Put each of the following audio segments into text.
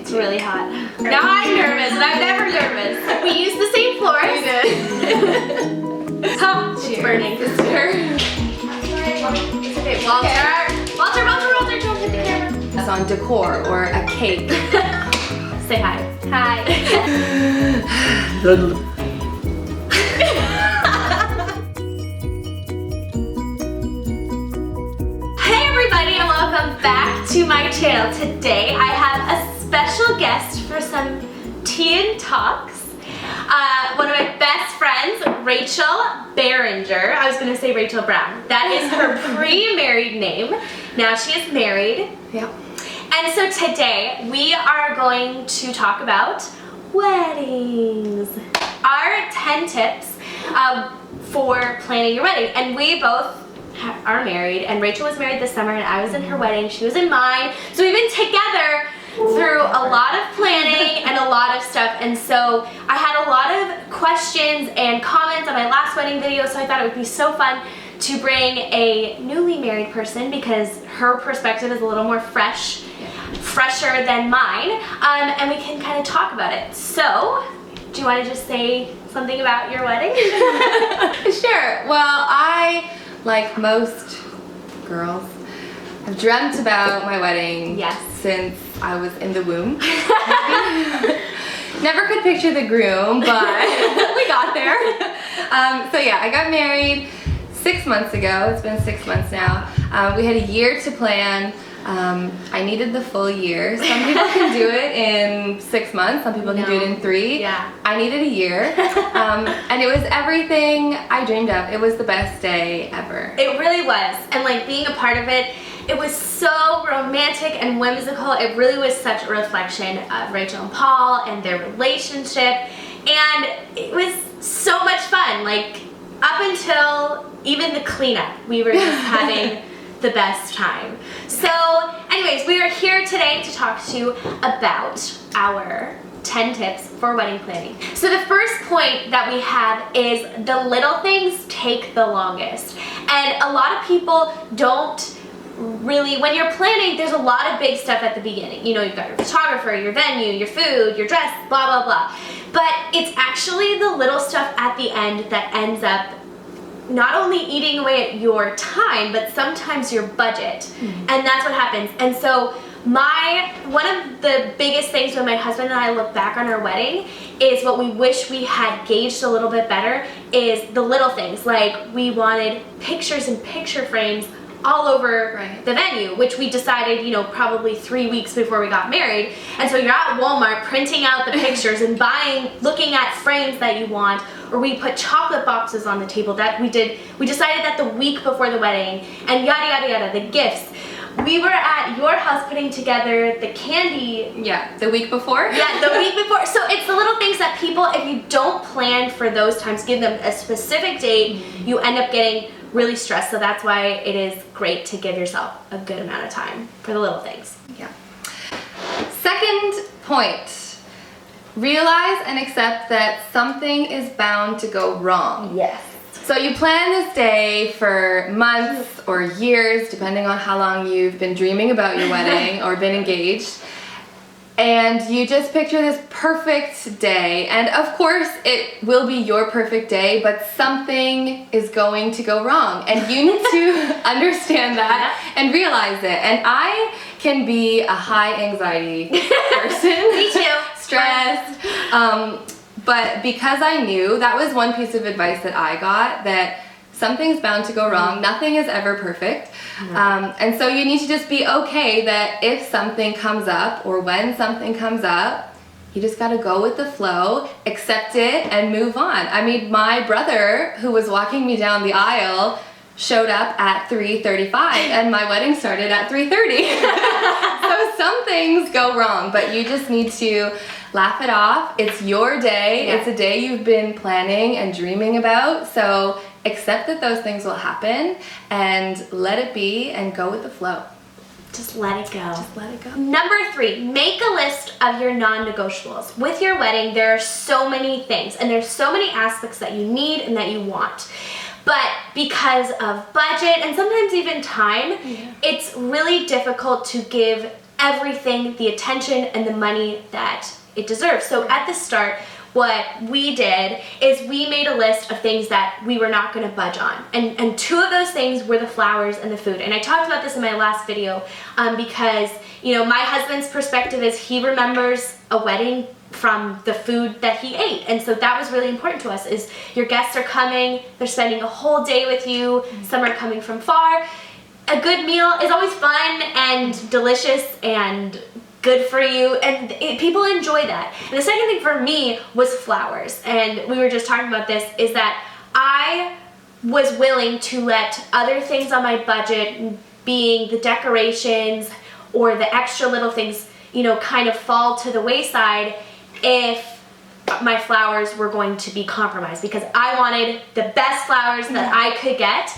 It's really hot. Now I'm nervous, and I'm never nervous. We use the same floors. We did. Oh, it's burning. It's okay. Walter, don't hit the camera. It's on decor or a cake. Say hi. Hi. Hey everybody, and welcome back to my channel. Today I have a special guest for some tea and talks. One of my best friends, Rachel Berenger. I was going to say Rachel Brown. That is her pre-married name. Now she is married. Yeah. And so today we are going to talk about weddings. Our 10 tips for planning your wedding. And we both are married, and Rachel was married this summer and I was in her wedding. She was in mine. So we've been together through a lot of planning and a lot of stuff, and so I had a lot of questions and comments on my last wedding video, so I thought it would be so fun to bring a newly married person because her perspective is a little more fresher than mine, and we can kind of talk about it. So, do you want to just say something about your wedding? Sure. Well, I, like most girls, have dreamt about my wedding since I was in the womb. Never could picture the groom, but we got there. So yeah, I got married 6 months ago. It's been 6 months now. We had a year to plan. I needed the full year. Some people can do it in 6 months. Some people can do it in 3. Yeah. I needed a year. And it was everything I dreamed of. It was the best day ever. It really was. And like being a part of it, it was so romantic and whimsical. It really was such a reflection of Rachel and Paul and their relationship. And it was so much fun. Like up until even the cleanup, we were just having the best time. So anyways, we are here today to talk to you about our 10 tips for wedding planning. So the first point that we have is the little things take the longest. And a lot of people don't really, when you're planning, there's a lot of big stuff at the beginning. You know, you've got your photographer, your venue, your food, your dress, blah, blah, blah. But it's actually the little stuff at the end that ends up not only eating away at your time, but sometimes your budget. And that's what happens. And so one of the biggest things when my husband and I look back on our wedding is what we wish we had gauged a little bit better is the little things. Like we wanted pictures and picture frames all over the venue, which we decided, you know, probably 3 weeks before we got married. And so you're at Walmart printing out the pictures and looking at frames that you want, or we put chocolate boxes on the table. That we decided that the week before the wedding, and yada yada yada, the gifts. We were at your house putting together the candy. Yeah, the week before? Yeah, the week before. So it's the little things that people, if you don't plan for those times, give them a specific date, you end up getting really stressed. So that's why it is great to give yourself a good amount of time for the little things. Yeah. Second point, realize and accept that something is bound to go wrong. Yes. So you plan this day for months or years, depending on how long you've been dreaming about your wedding or been engaged. And you just picture this perfect day, and of course it will be your perfect day, but something is going to go wrong, and you need to understand that and realize it. And I can be a high anxiety person. Me too. Stressed. But because I knew, that was one piece of advice that I got, that something's bound to go wrong. Nothing is ever perfect. And so you need to just be okay that if something comes up or when something comes up, you just gotta go with the flow, accept it, and move on. I mean, my brother, who was walking me down the aisle, showed up at 3:35 and my wedding started at 3:30. So some things go wrong, but you just need to laugh it off. It's your day. It's a day you've been planning and dreaming about. So accept that those things will happen and let it be and go with the flow. Just let it go. Just let it go. Number 3, make a list of your non-negotiables. With your wedding, there are so many things and there's so many aspects that you need and that you want. But because of budget and sometimes even time, it's really difficult to give everything the attention and the money that it deserves. So at the start, what we did is we made a list of things that we were not going to budge on. And two of those things were the flowers and the food. And I talked about this in my last video because, you know, my husband's perspective is he remembers a wedding from the food that he ate. And so that was really important to us, is your guests are coming, they're spending a whole day with you, some are coming from far. A good meal is always fun and delicious and good for you, and people enjoy that. And the second thing for me was flowers, and we were just talking about this, is that I was willing to let other things on my budget, being the decorations or the extra little things, you know, kind of fall to the wayside if my flowers were going to be compromised, because I wanted the best flowers that I could get.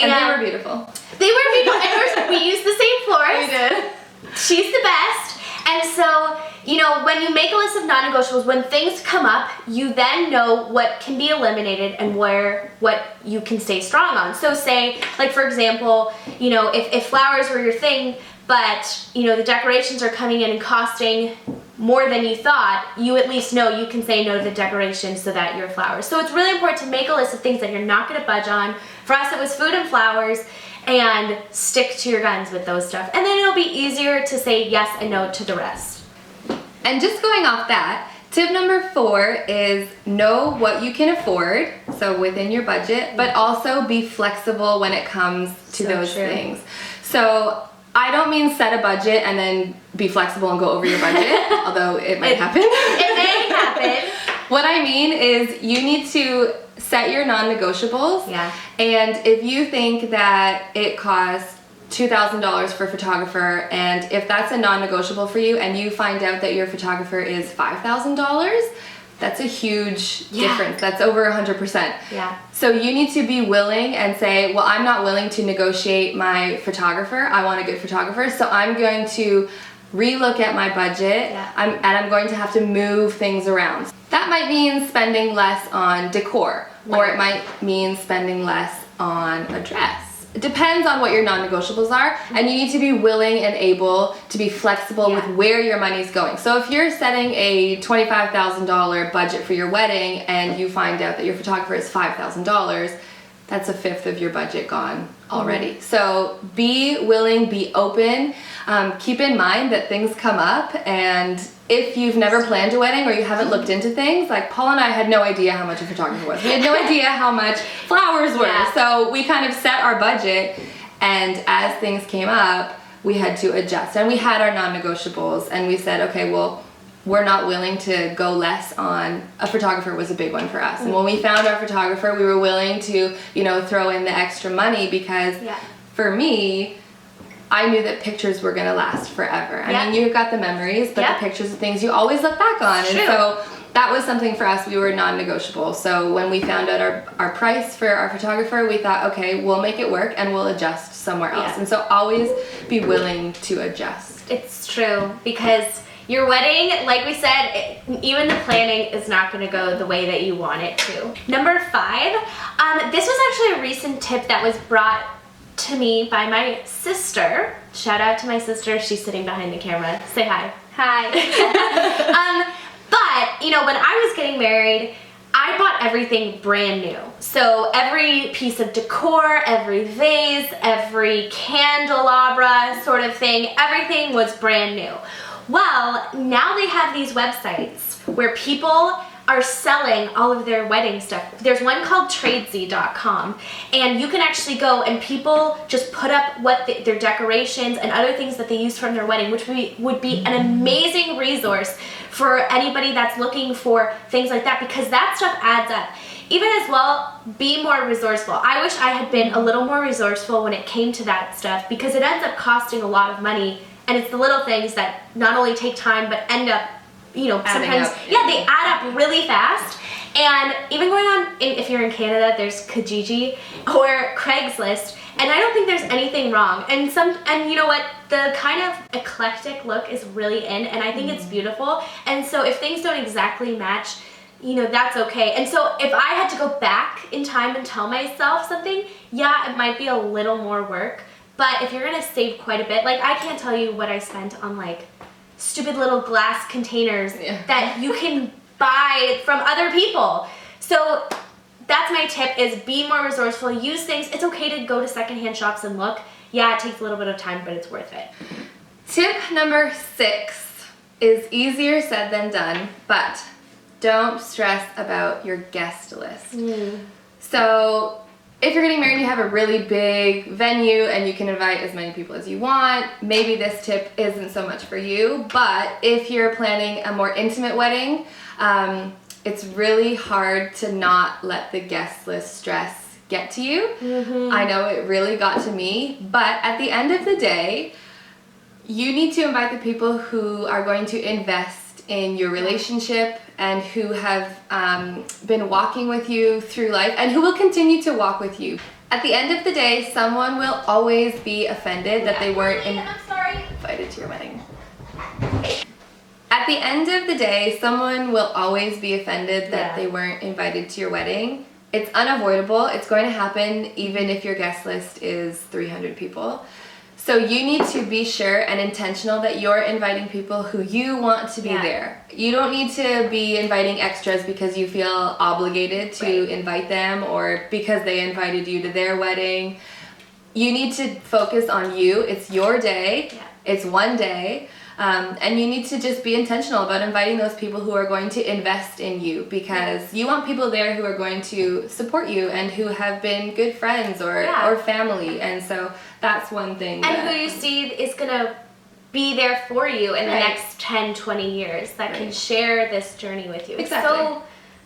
And they were beautiful. They were beautiful, and we used the same flowers. We did. She's the best. And so, you know, when you make a list of non-negotiables, when things come up, you then know what can be eliminated and what you can stay strong on. So say, like for example, you know, if flowers were your thing, but, you know, the decorations are coming in and costing more than you thought, you at least know you can say no to the decorations so that your flowers. So it's really important to make a list of things that you're not going to budge on. For us, it was food and flowers, and stick to your guns with those stuff. And then it'll be easier to say yes and no to the rest. And just going off that, tip number 4 is know what you can afford, so within your budget, but also be flexible when it comes to those things. So I don't mean set a budget and then be flexible and go over your budget, although it might happen. It may happen. What I mean is you need to set your non-negotiables. Yeah. And if you think that it costs $2,000 for a photographer, and if that's a non-negotiable for you and you find out that your photographer is $5,000, that's a huge difference. That's over 100%. Yeah. So you need to be willing and say, well, I'm not willing to negotiate my photographer. I want a good photographer, so I'm going to relook at my budget, and I'm going to have to move things around. That might mean spending less on decor, or it might mean spending less on a dress. It depends on what your non-negotiables are, and you need to be willing and able to be flexible with where your money's going. So if you're setting a $25,000 budget for your wedding and you find out that your photographer is $5,000, that's a fifth of your budget gone already. So be willing, be open. Keep in mind that things come up, and if you've never planned a wedding or you haven't looked into things, like Paul and I had no idea how much a photographer was. We had no idea how much flowers were. So we kind of set our budget, and as things came up, we had to adjust. And we had our non-negotiables, and we said, okay, well, we're not willing to go less on, a photographer was a big one for us. And when we found our photographer, we were willing to, you know, throw in the extra money, because for me, I knew that pictures were gonna last forever. I mean, you've got the memories, but the pictures are things you always look back on. And so that was something for us, we were non-negotiable. So when we found out our price for our photographer, we thought, okay, we'll make it work and we'll adjust somewhere else. And so always be willing to adjust. It's true, because your wedding, like we said, even the planning is not going to go the way that you want it to. Number 5, this was actually a recent tip that was brought to me by my sister. Shout out to my sister. She's sitting behind the camera. Say hi. Hi. But, you know, when I was getting married, I bought everything brand new. So every piece of decor, every vase, every candelabra sort of thing, everything was brand new. Well, now they have these websites where people are selling all of their wedding stuff. There's one called tradesy.com, and you can actually go and people just put up what their decorations and other things that they use from their wedding, which would be an amazing resource for anybody that's looking for things like that, because that stuff adds up. Even as well, be more resourceful. I wish I had been a little more resourceful when it came to that stuff, because it ends up costing a lot of money. And it's the little things that not only take time, but end up, you know, sometimes, they add up really fast. And even going on, if you're in Canada, there's Kijiji or Craigslist, and I don't think there's anything wrong. And you know what, the kind of eclectic look is really in, and I think it's beautiful. And so if things don't exactly match, you know, that's okay. And so if I had to go back in time and tell myself something, yeah, it might be a little more work, But if you're gonna save quite a bit, like I can't tell you what I spent on like stupid little glass containers that you can buy from other people. So that's my tip, is be more resourceful, use things. It's okay to go to secondhand shops and look. Yeah, it takes a little bit of time, but it's worth it. Tip number 6 is easier said than done, but don't stress about your guest list. So if you're getting married and you have a really big venue and you can invite as many people as you want, maybe this tip isn't so much for you. But if you're planning a more intimate wedding, it's really hard to not let the guest list stress get to you. I know it really got to me, but at the end of the day, you need to invite the people who are going to invest in your relationship and who have been walking with you through life and who will continue to walk with you. At the end of the day, someone will always be offended that they weren't invited to your wedding. At the end of the day, someone will always be offended that they weren't invited to your wedding. It's unavoidable. It's going to happen even if your guest list is 300 people. So you need to be sure and intentional that you're inviting people who you want to be there. You don't need to be inviting extras because you feel obligated to invite them or because they invited you to their wedding. You need to focus on you. It's your day. It's one day. And you need to just be intentional about inviting those people who are going to invest in you, because you want people there who are going to support you and who have been good friends or family. And so that's one thing. And who you see is going to be there for you in the next 10, 20 years that can share this journey with you. Exactly. It's so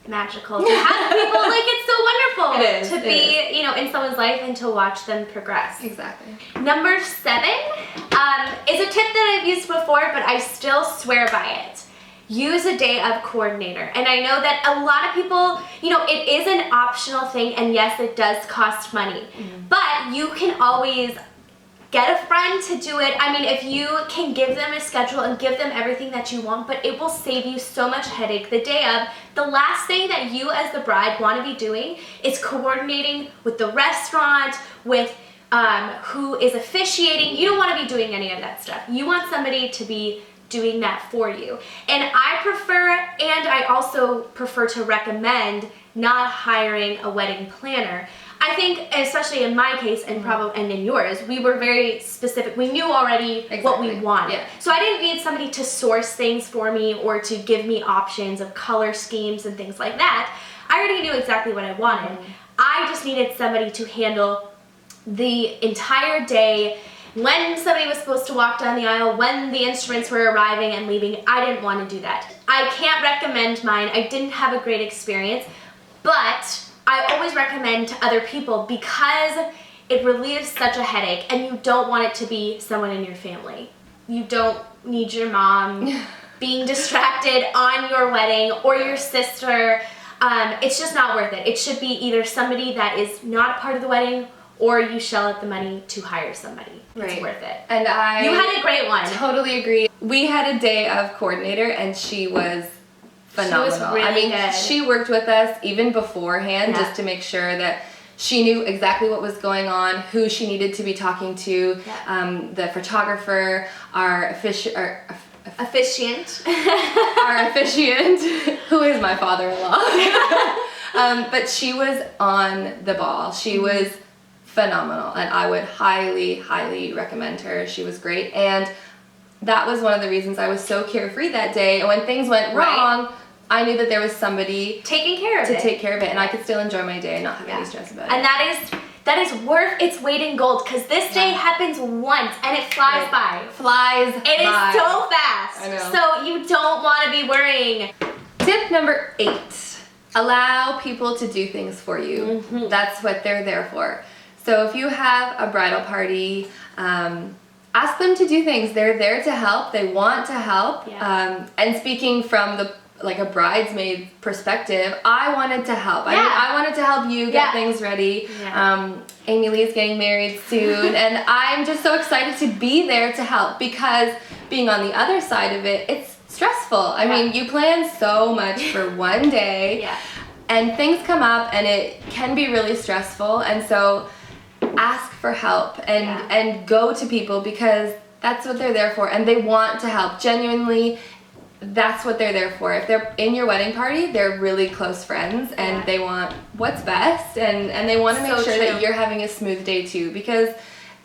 magical to have people. Like, it's so wonderful it is, to be, you know, in someone's life and to watch them progress. Exactly. Number 7 is a tip that I've used before, but I still swear by it. Use a day of coordinator. And I know that a lot of people, you know, it is an optional thing, and yes, it does cost money, but you can always get a friend to do it. I mean, if you can give them a schedule and give them everything that you want, but it will save you so much headache the day of. The last thing that you as the bride want to be doing is coordinating with the restaurant, with who is officiating. You don't want to be doing any of that stuff. You want somebody to be doing that for you. And I also prefer to recommend not hiring a wedding planner. I think, especially in my case and probably and in yours, we were very specific. We knew already what we wanted. So I didn't need somebody to source things for me or to give me options of color schemes and things like that. I already knew exactly what I wanted. I just needed somebody to handle the entire day. When somebody was supposed to walk down the aisle, when the instruments were arriving and leaving, I didn't want to do that. I can't recommend mine. I didn't have a great experience, but I always recommend to other people because it relieves such a headache, and you don't want it to be someone in your family. You don't need your mom being distracted on your wedding or your sister. It's just not worth it. It should be either somebody that is not a part of the wedding, or you shell out the money to hire somebody. It's worth it. And you had a great one. Totally agree. We had a day of coordinator, and she was phenomenal. She was really good. She worked with us even beforehand just to make sure that she knew exactly what was going on, who she needed to be talking to, the photographer, our officiant, who is my father-in-law. But she was on the ball. She was phenomenal, and I would highly, highly recommend her. She was great, and that was one of the reasons I was so carefree that day. And when things went wrong, I knew that there was somebody taking care of it. To take care of it, and I could still enjoy my day and not have any stress about it. And that is worth its weight in gold, because this day happens once and it flies by. It is so fast. I know. So you don't want to be worrying. Tip number 8: allow people to do things for you. That's what they're there for. So if you have a bridal party, ask them to do things. They're there to help. They want to help. And speaking from a bridesmaid perspective, I wanted to help. I wanted to help you get things ready. Amy Lee's getting married soon, and I'm just so excited to be there to help, because being on the other side of it, it's stressful. I mean, you plan so much for one day, and things come up, and it can be really stressful. And so ask for help and go to people, because that's what they're there for, and they want to help. Genuinely, that's what they're there for. If they're in your wedding party, they're really close friends, and they want what's best, and they want to make sure that you're having a smooth day too, because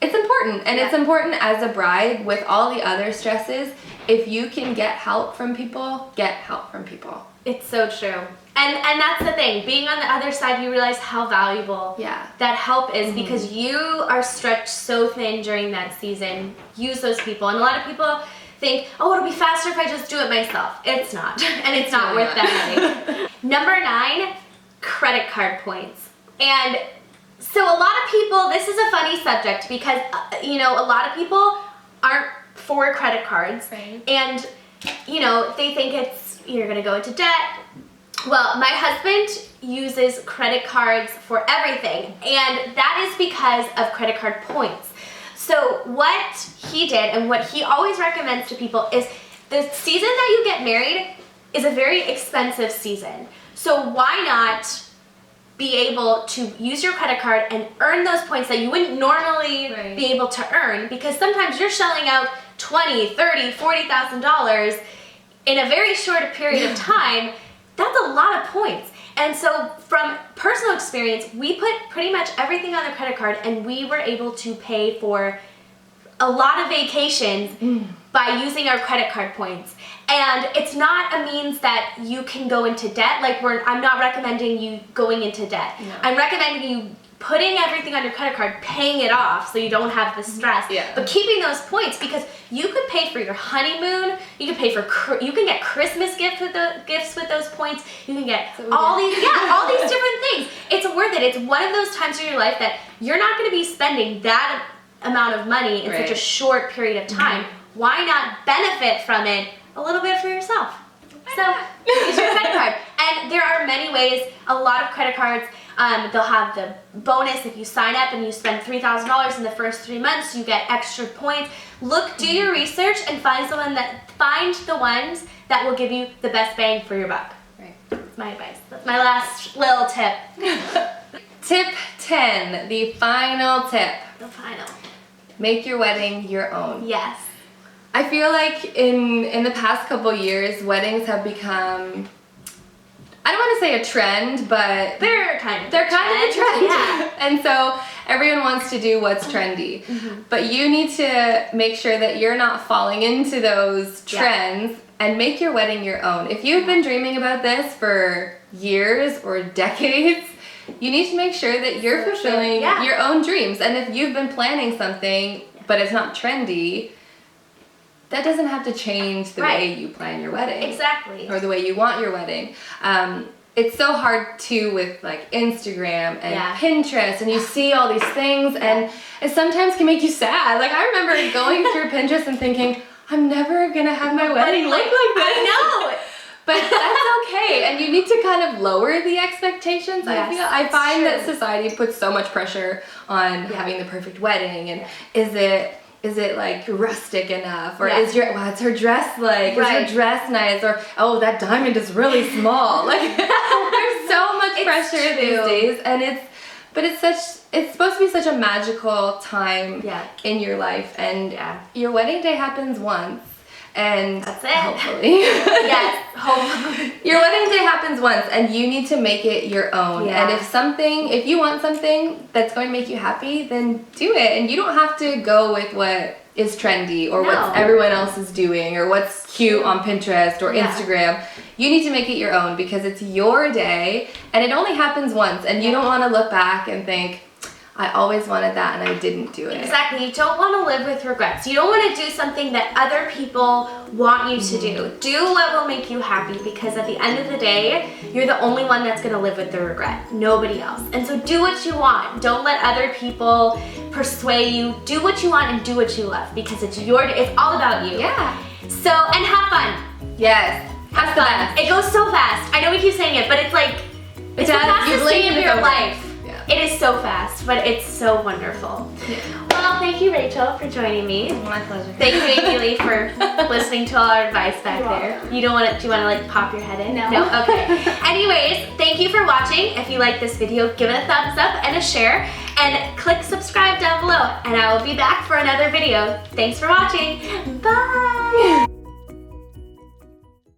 it's important. And it's important as a bride with all the other stresses. If you can get help from people, get help from people. It's so true. And that's the thing. Being on the other side, you realize how valuable that help is, because you are stretched so thin during that season. Use those people. And a lot of people think, oh, it'll be faster if I just do it myself. It's not. And it's not worth that money. Number 9, credit card points. And so a lot of people, this is a funny subject, because, you know, a lot of people aren't for credit cards. Right. And, you know, they think you're going to go into debt. Well, my husband uses credit cards for everything, and that is because of credit card points. So what he did, and what he always recommends to people, is the season that you get married is a very expensive season. So why not be able to use your credit card and earn those points that you wouldn't normally be able to earn, because sometimes you're shelling out $20,000, $30,000, $40,000 in a very short period of time. That's a lot of points. And so from personal experience, we put pretty much everything on the credit card, and we were able to pay for a lot of vacations by using our credit card points. And it's not a means that you can go into debt. Like, I'm not recommending you going into debt. No. I'm recommending you putting everything on your credit card, paying it off so you don't have the stress, but keeping those points, because you could pay for your honeymoon, you can pay for, you can get Christmas gifts with those points, you can get all these different things. It's worth it. It's one of those times in your life that you're not going to be spending that amount of money in such a short period of time. Why not benefit from it a little bit for yourself? So use your credit card. And there are many ways. A lot of credit cards, they'll have the bonus if you sign up and you spend $3,000 in the first 3 months, you get extra points. Do your research and find the ones that will give you the best bang for your buck. Right. That's my advice. That's my last little tip. Tip 10, the final tip. The final. Make your wedding your own. Yes. I feel like in the past couple years, weddings have become, I don't want to say a trend, but they're kind of a trend. Yeah. And so everyone wants to do what's trendy. But you need to make sure that you're not falling into those trends and make your wedding your own. If you've been dreaming about this for years or decades, you need to make sure that you're fulfilling your own dreams. And if you've been planning something, but it's not trendy, that doesn't have to change the way you plan your wedding. Exactly. Or the way you want your wedding. It's so hard too with like Instagram and Pinterest, and you see all these things, and it sometimes can make you sad. Like, I remember going through Pinterest and thinking, I'm never gonna have my wedding look like this. I know. But that's okay, and you need to kind of lower the expectations. I find that society puts so much pressure on having the perfect wedding, and is it like rustic enough, or is what's her dress like? Is her dress nice? Or, oh, that diamond is really small. Like, there's so much pressure these days, and it's supposed to be such a magical time in your life, and your wedding day happens once. And that's it. Hopefully. Yes, hopefully. Your wedding day happens once, and you need to make it your own. Yeah. And if you want something that's going to make you happy, then do it. And you don't have to go with what is trendy, or what everyone else is doing, or what's cute on Pinterest or Instagram. You need to make it your own, because it's your day, and it only happens once, and you don't want to look back and think, I always wanted that and I didn't do it. Exactly. You don't want to live with regrets. You don't want to do something that other people want you to do. Do what will make you happy, because at the end of the day, you're the only one that's going to live with the regret. Nobody else. And so do what you want. Don't let other people persuade you. Do what you want and do what you love, because it's all about you. Yeah. So, and have fun. Yes. Have fun. It goes so fast. I know we keep saying it, but it's like, it's the fastest day of your life. It is so fast, but it's so wonderful. Well, Well, thank you, Rachel, for joining me. My pleasure. Thank you, Amy Lee, for listening to all our advice back there. You don't want to, do you want to like pop your head in? No. No? Okay. Anyways, thank you for watching. If you like this video, give it a thumbs up and a share. And click subscribe down below. And I will be back for another video. Thanks for watching. Bye.